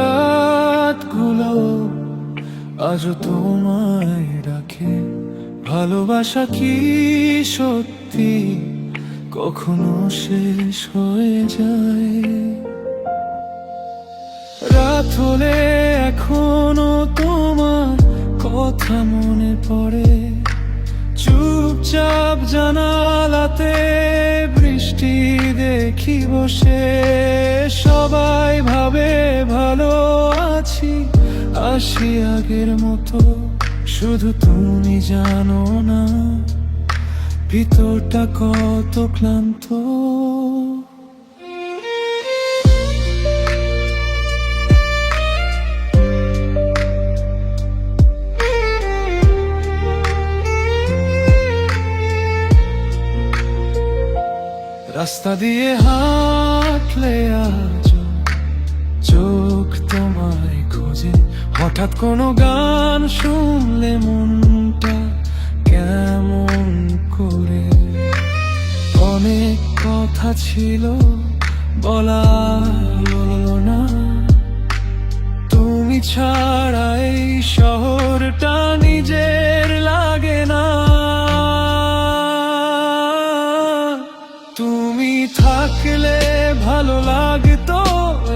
রাতগুলো আজও তোমায় ডাকে। ভালোবাসা কি সত্যি কখনো শেষ হয়ে যায়? রাত হলে এখনো তোমার কথা মনে পড়ে। চুপচাপ জানালাতে বৃষ্টি দেখি বসে। সবাই ভাবে ভালো আছি, আসি আগের মতো। শুধু তুমি জানো না ভিতরটা কত ক্লান্ত। রাস্তা দিয়ে হাঁটলে আজ চোখ তোমায় খোঁজে। হঠাৎ কোনো গান শুনলে মনটা কেমন করে। অনেক কথা ছিল বলা হলো না। তুমি ছাড়া এই শহরটা নিজের লাগে না। তুমি থাকলে ভালো লাগতো,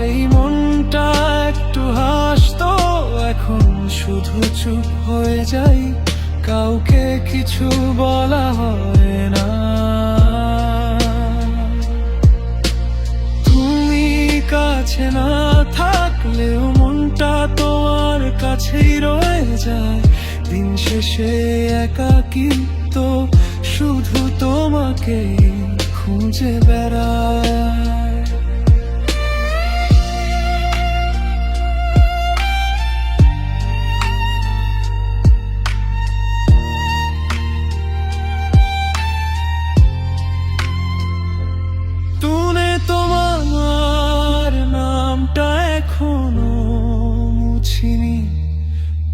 এই মনটা একটু হাসতো। এখন শুধু চুপ হয়ে যাই, কাউকে কিছু বলা হয় না। তুমি কাছে না থাকলেও মনটা তোমার কাছেই রয়ে যায়। দিন শেষে একাকিত্ব শুধু তোমাকেই খুঁজে বেড়ায়। তুনে তোমার নামটা এখনো মুছিনি।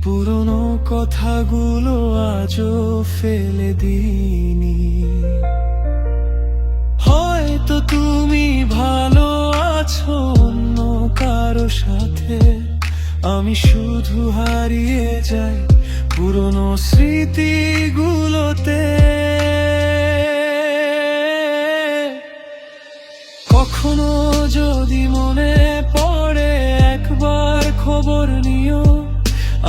পুরনো কথাগুলো আজও ফেলে দিইনি। হয়তো তুমি ভালো আছো অন্য কারো সাথে, আমি শুধু হারিয়ে যাই পুরনো স্মৃতিগুলোতে। কখনো যদি মনে পড়ে একবার খবর নিও।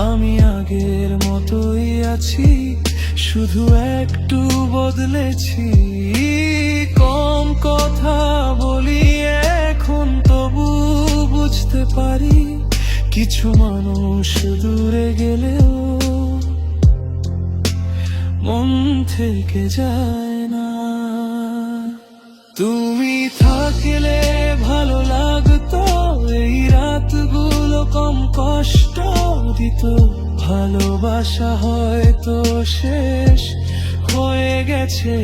আমি আগের মতোই আছি, শুধু একটু বদলেছি। কম কথা বলি এখন, তবু বুঝতে পারি কিছু মানুষ দূরে গেলেও মন থেকে যায় না। তুমি থাকলে ভালো লাগতো, এই রাতগুলো কম কষ্ট দিত। ভালোবাসা হয়তো শেষ হয়ে গেছে।